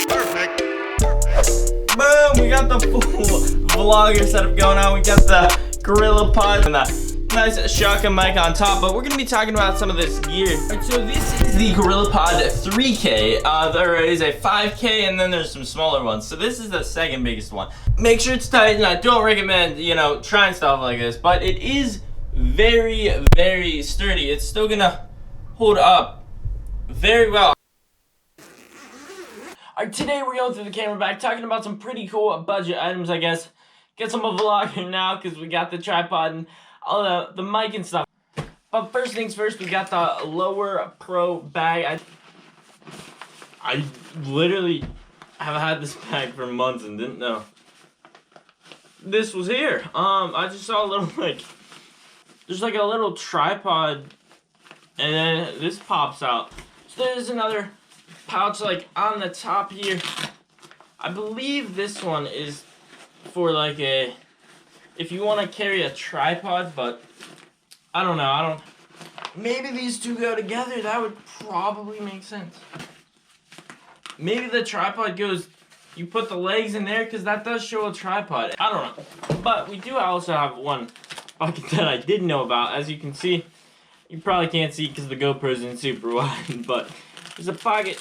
Perfect. Boom! We got the full vlogger setup going on. We got the Gorilla Pod and the nice shotgun mic on top, but we're gonna be talking about some of this gear. Alright, so this is the Gorilla Pod 3K. There is a 5K and then there's some smaller ones. So this is the second biggest one. Make sure it's tight, and I don't recommend, trying stuff like this, but it is very, very sturdy. It's still gonna hold up very well. Alright, today we're going through the camera bag, talking about some pretty cool budget items, I guess. Guess I'm a vlogger now because we got the tripod and all the mic and stuff. But first things first, we got the Lower Pro bag. I literally have had this bag for months and didn't know this was here. I just saw a little, there's like a little tripod, and then this pops out. So there's another pouch on the top here. I believe this one is for if you want to carry a tripod, but I don't know. Maybe these two go together. That would probably make sense. Maybe the tripod goes, you put the legs in there, because that does show a tripod. I don't know. But we do also have one bucket that I didn't know about. As you can see, you probably can't see because the GoPro isn't super wide, but there's a pocket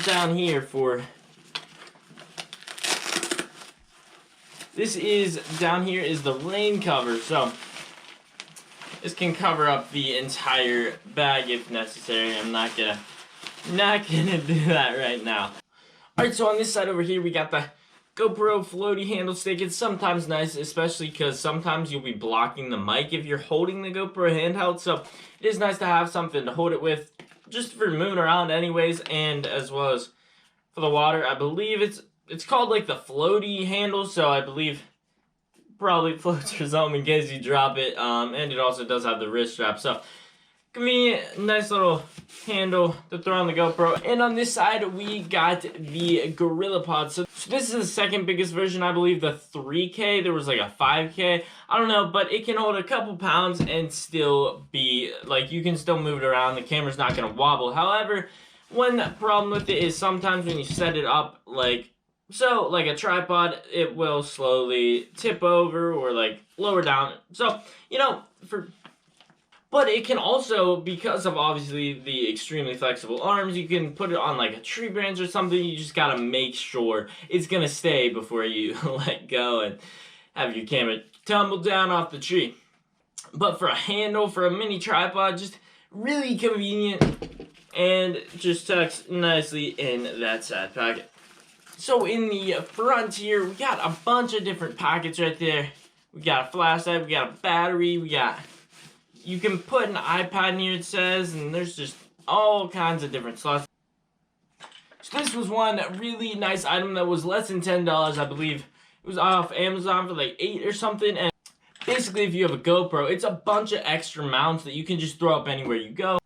down here for... down here is the rain cover, so this can cover up the entire bag if necessary. I'm not gonna do that right now. Alright, so on this side over here we got the GoPro floaty handle stick. It's sometimes nice, especially because sometimes you'll be blocking the mic if you're holding the GoPro handheld, so it is nice to have something to hold it with, just for moving around anyways, and as well as for the water. I believe it's called the floaty handle, so I believe probably floats or something in case you drop it, and it also does have the wrist strap, so convenient, nice little handle to throw on the GoPro. And on this side we got the Gorilla Pod. So this is the second biggest version, I believe the 3K. There was a 5K, I don't know, but it can hold a couple pounds and still be you can still move it around. The camera's not gonna wobble. However, one problem with it is sometimes when you set it up like a tripod, it will slowly tip over or lower down. So, but it can also, because of obviously the extremely flexible arms, you can put it on a tree branch or something. You just gotta make sure it's gonna stay before you let go and have your camera tumble down off the tree. But for a handle, for a mini tripod, just really convenient and just tucks nicely in that side pocket. So in the front here, we got a bunch of different pockets right there. We got a flashlight, we got a battery, you can put an iPad in here, it says, and there's just all kinds of different slots. So this was one really nice item that was less than $10, I believe. It was off Amazon for $8 or something, and basically if you have a GoPro, it's a bunch of extra mounts that you can just throw up anywhere you go.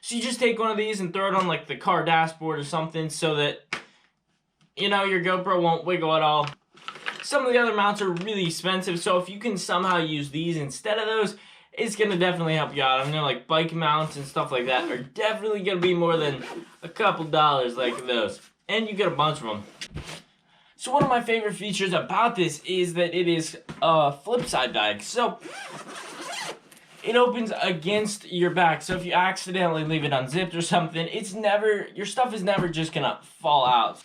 So you just take one of these and throw it on the car dashboard or something so that your GoPro won't wiggle at all. Some of the other mounts are really expensive, so if you can somehow use these instead of those, it's gonna definitely help you out. I know bike mounts and stuff like that are definitely gonna be more than a couple dollars like those. And you get a bunch of them. So one of my favorite features about this is that it is a flip side bag. So it opens against your back, so if you accidentally leave it unzipped or something, your stuff is never just gonna fall out.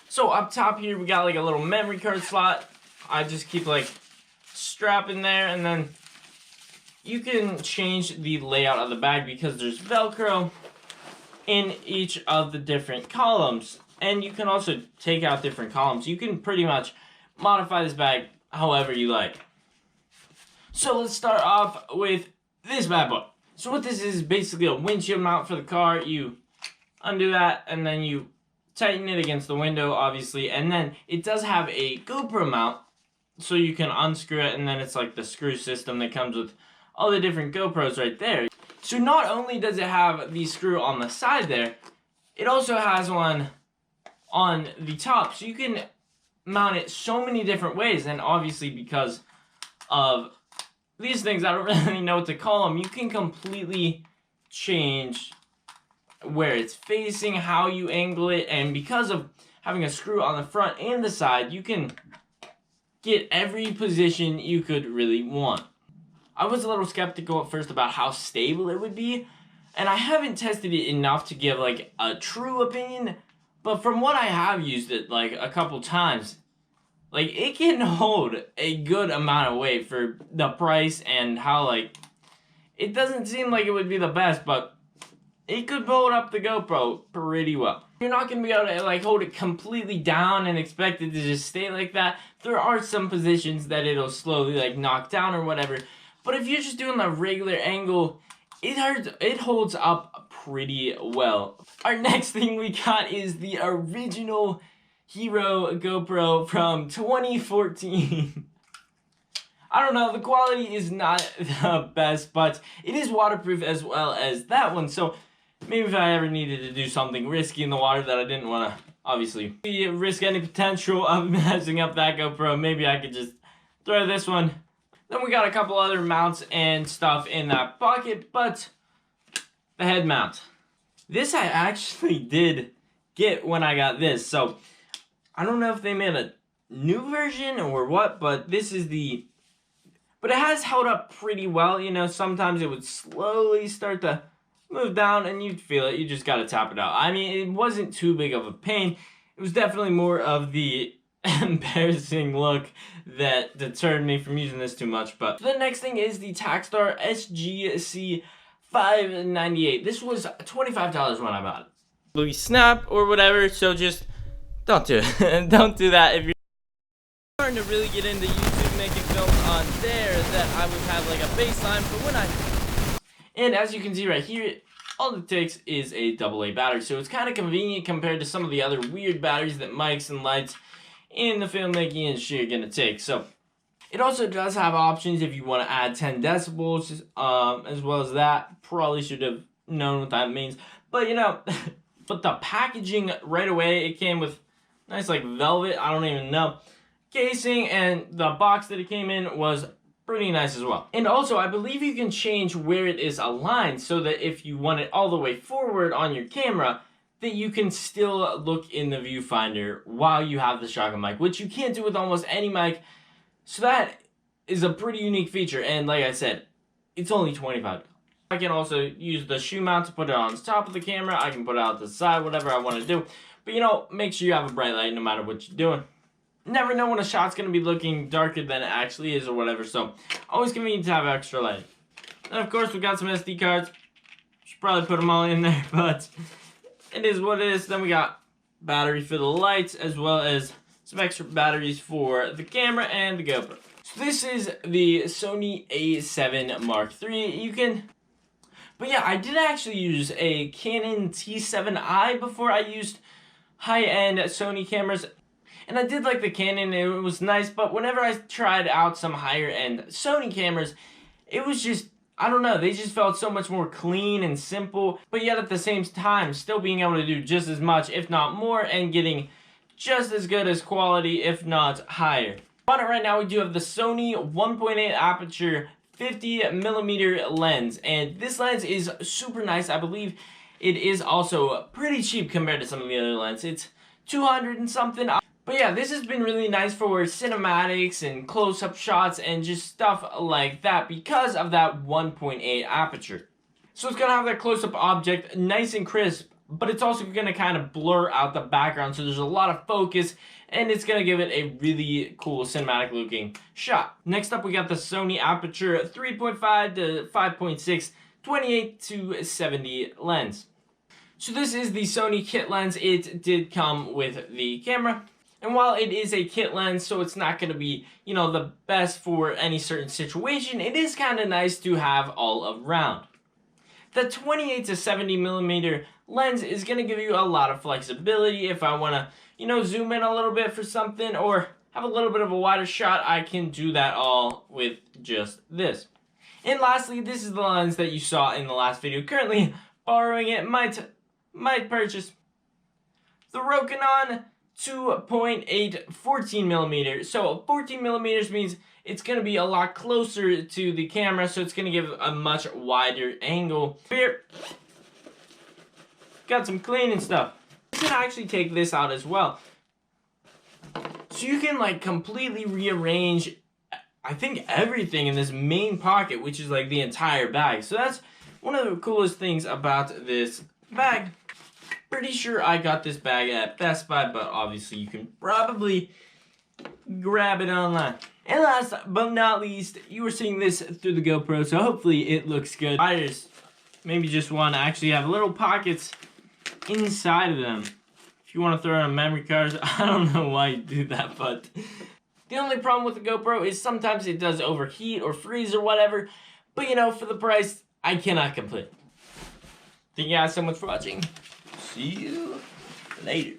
So up top here, we got a little memory card slot. I just keep strap in there, and then you can change the layout of the bag because there's Velcro in each of the different columns. And you can also take out different columns. You can pretty much modify this bag however you like. So let's start off with this bad boy. So what this is basically a windshield mount for the car. You undo that, and then you tighten it against the window, obviously, and then it does have a GoPro mount, so you can unscrew it, and then it's the screw system that comes with all the different GoPros right there. So not only does it have the screw on the side there, it also has one on the top, so you can mount it so many different ways. And obviously because of these things, I don't really know what to call them. You can completely change where it's facing, how you angle it, and because of having a screw on the front and the side, you can get every position you could really want. I was a little skeptical at first about how stable it would be, and I haven't tested it enough to give like a true opinion, but from what I have used it like a couple times, like it can hold a good amount of weight for the price and how like it doesn't seem like it would be the best, but it could hold up the GoPro pretty well. You're not going to be able to like hold it completely down and expect it to just stay like that. There are some positions that it'll slowly like knock down or whatever. But if you're just doing a regular angle, it holds up pretty well. Our next thing we got is the original Hero GoPro from 2014. I don't know, the quality is not the best, but it is waterproof as well as that one, so maybe if I ever needed to do something risky in the water that I didn't want to, obviously, risk any potential of messing up that GoPro, maybe I could just throw this one. Then we got a couple other mounts and stuff in that pocket, but the head mount. This I actually did get when I got this, so I don't know if they made a new version or what, but this is the... But it has held up pretty well, you know, sometimes it would slowly start to move down and you'd feel it, you just gotta tap it out. I mean, it wasn't too big of a pain, it was definitely more of the embarrassing look that deterred me from using this too much. But the next thing is the Takstar SGC 598. This was $25 when I bought it. Louis snap or whatever, so just don't do it. Don't do that if you're starting to really get into YouTube making films on there, that I would have like a baseline for when I... And as you can see right here, all it takes is a AA battery, so it's kind of convenient compared to some of the other weird batteries that mics and lights in the filmmaking industry are going to take. So it also does have options if you want to add 10 decibels, as well as that. Probably should have known what that means, but you know, but the packaging right away, it came with nice like velvet, I don't even know, casing, and the box that it came in was pretty nice as well. And also, I believe you can change where it is aligned so that if you want it all the way forward on your camera, that you can still look in the viewfinder while you have the shotgun mic, which you can't do with almost any mic. So that is a pretty unique feature, and like I said, it's only $25. I can also use the shoe mount to put it on the top of the camera. I can put it out the side, whatever I want to do. But you know, make sure you have a bright light no matter what you're doing. Never know when a shot's going to be looking darker than it actually is or whatever, so always convenient to have extra light. And of course, we got some SD cards. Should probably put them all in there, but it is what it is. Then we got battery for the lights, as well as some extra batteries for the camera and the GoPro. So this is the Sony A7 Mark III. You can... But yeah, I did actually use a Canon T7i before I used high-end Sony cameras. And I did like the Canon, it was nice, but whenever I tried out some higher-end Sony cameras, it was just, I don't know, they just felt so much more clean and simple, but yet at the same time, still being able to do just as much, if not more, and getting just as good as quality, if not higher. On it right now, we do have the Sony 1.8 aperture 50mm lens, and this lens is super nice. I believe it is also pretty cheap compared to some of the other lenses. It's 200 and something. But yeah, this has been really nice for cinematics and close-up shots and just stuff like that because of that 1.8 aperture. So it's going to have that close-up object nice and crisp, but it's also going to kind of blur out the background, so there's a lot of focus, and it's going to give it a really cool cinematic looking shot. Next up, we got the Sony Aperture 3.5 to 5.6 28 to 70 lens. So this is the Sony kit lens. It did come with the camera. And while it is a kit lens, so it's not going to be, you know, the best for any certain situation, it is kind of nice to have all around. The 28 to 70mm lens is going to give you a lot of flexibility. If I want to, you know, zoom in a little bit for something or have a little bit of a wider shot, I can do that all with just this. And lastly, this is the lens that you saw in the last video. Currently borrowing it, might purchase the Rokinon 2.8 14 millimeters. So 14 millimeters means it's gonna be a lot closer to the camera, so it's gonna give a much wider angle. Here, got some cleaning stuff. You can actually take this out as well. So you can like completely rearrange, I think, everything in this main pocket, which is like the entire bag. So that's one of the coolest things about this bag. Pretty sure I got this bag at Best Buy, but obviously you can probably grab it online. And last but not least, you were seeing this through the GoPro, so hopefully it looks good. I just maybe just want to actually have little pockets inside of them. If you want to throw in memory cards, I don't know why you do that, but the only problem with the GoPro is sometimes it does overheat or freeze or whatever. But you know, for the price, I cannot complain. Thank you guys so much for watching. See you later.